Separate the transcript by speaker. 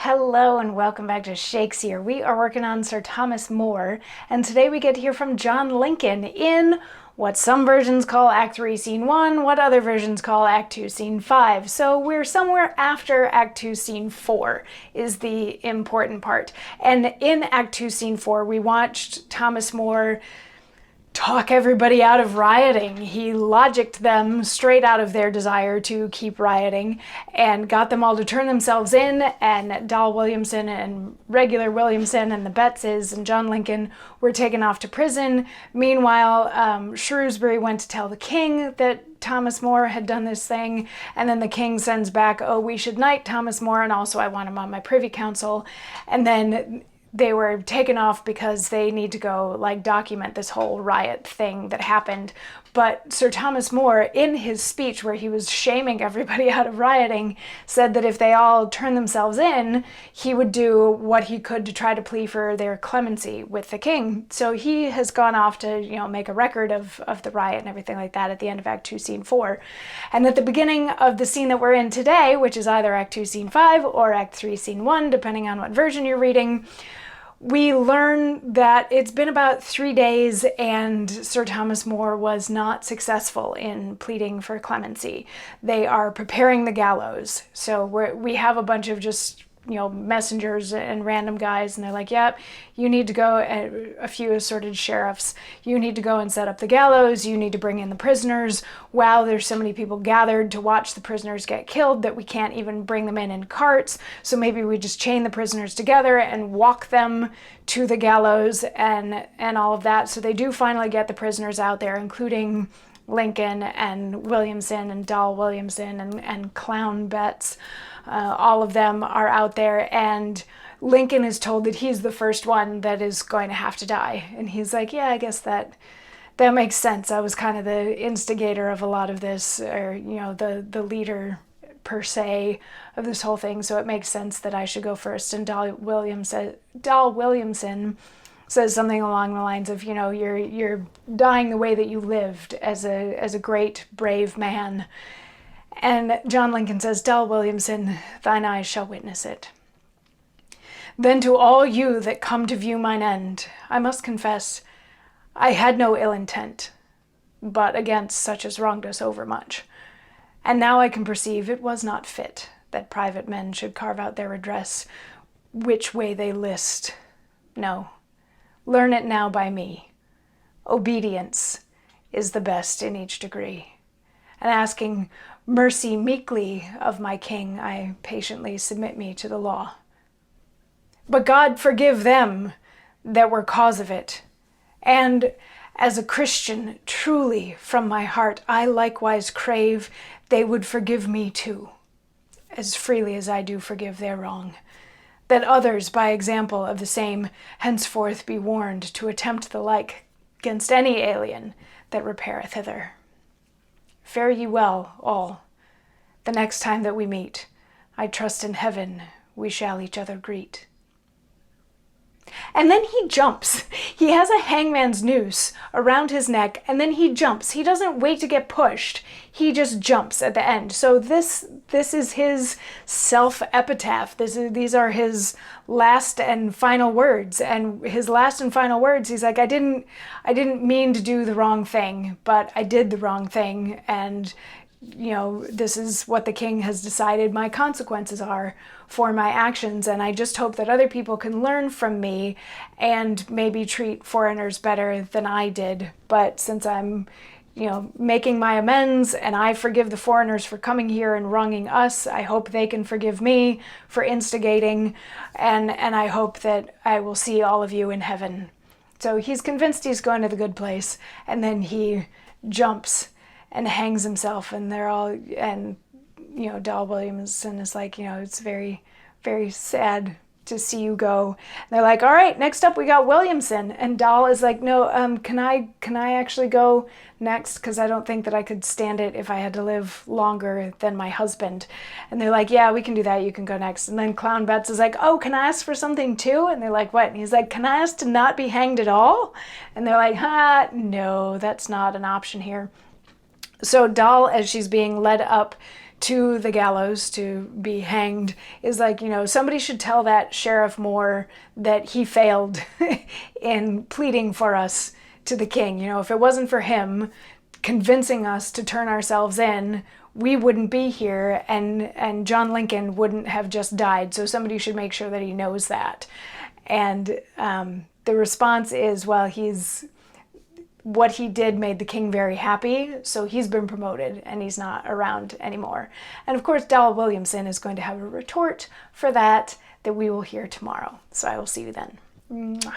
Speaker 1: Hello and welcome back to Shakesyear. We are working on Sir Thomas More, and today we get to hear from John Lincoln in what some versions call Act 3, Scene 1, what other versions call Act 2, Scene 5. So we're somewhere after Act 2, Scene 4 is the important part. And in Act 2, Scene 4, we watched Thomas More talk everybody out of rioting. He logicked them straight out of their desire to keep rioting and got them all to turn themselves in, and Dal Williamson and regular Williamson and the Bettses and John Lincoln were taken off to prison. Meanwhile, Shrewsbury went to tell the king that Thomas More had done this thing, and then the king sends back, oh, we should knight Thomas More, and also I want him on my privy council. And then they were taken off because they need to go document this whole riot thing that happened. But Sir Thomas More, in his speech where he was shaming everybody out of rioting, said that if they all turned themselves in, he would do what he could to try to plead for their clemency with the king. So he has gone off to, make a record of the riot and everything like that at the end of Act 2, Scene 4. And at the beginning of the scene that we're in today, which is either Act 2, Scene 5 or Act 3, Scene 1, depending on what version you're reading, we learn that it's been about 3 days and Sir Thomas More was not successful in pleading for clemency. They are preparing the gallows. So we have a bunch of just messengers and random guys, and they're like, yep, you need to go, a few assorted sheriffs, you need to go and set up the gallows, you need to bring in the prisoners. Wow, there's so many people gathered to watch the prisoners get killed that we can't even bring them in carts, so maybe we just chain the prisoners together and walk them to the gallows and all of that. So they do finally get the prisoners out there, including Lincoln and Williamson and Dal Williamson and Clown Betts. All of them are out there, and Lincoln is told that he's the first one that is going to have to die. And he's like, yeah, I guess that makes sense. I was kind of the instigator of a lot of this, or, the leader per se of this whole thing. So it makes sense that I should go first. And Dal Williamson says something along the lines of, you're dying the way that you lived as a great, brave man. And John Lincoln says, Dal Williamson, thine eyes shall witness it. Then to all you that come to view mine end, I must confess, I had no ill intent, but against such as wronged us overmuch. And now I can perceive it was not fit that private men should carve out their redress which way they list. No, learn it now by me. Obedience is the best in each degree. And asking mercy meekly of my king, I patiently submit me to the law. But God forgive them that were cause of it. And as a Christian, truly from my heart, I likewise crave they would forgive me too, as freely as I do forgive their wrong. That others, by example of the same, henceforth be warned to attempt the like against any alien that repaireth hither. Fare ye well, all. The next time that we meet, I trust in heaven we shall each other greet. And then he jumps. He has a hangman's noose around his neck, and then he jumps. He doesn't wait to get pushed. He just jumps at the end. So this is his self-epitaph. These are his last and final words. And his last and final words, he's like, I didn't mean to do the wrong thing, but I did the wrong thing. And this is what the king has decided my consequences are for my actions, and I just hope that other people can learn from me and maybe treat foreigners better than I did. But since I'm, making my amends, and I forgive the foreigners for coming here and wronging us, I hope they can forgive me for instigating, and I hope that I will see all of you in heaven. So he's convinced he's going to the good place, and then he jumps and hangs himself, and they're all, and Dal Williamson is like, it's very, very sad to see you go. And they're like, all right, next up we got Williamson, and Dal is like, no, can I actually go next, because I don't think that I could stand it if I had to live longer than my husband. And they're like, yeah, we can do that, you can go next. And then Clown Betts is like, oh, can I ask for something too? And they're like, what? And he's like, can I ask to not be hanged at all? And they're like, no, that's not an option here. So Dal, as she's being led up to the gallows to be hanged is like, somebody should tell that Sheriff Moore that he failed in pleading for us to the king. If it wasn't for him convincing us to turn ourselves in, we wouldn't be here, and John Lincoln wouldn't have just died. So somebody should make sure that he knows that. And the response is, well, what he did made the king very happy, so he's been promoted and he's not around anymore. And of course, Dowell Williamson is going to have a retort for that we will hear tomorrow. So I will see you then. Mwah.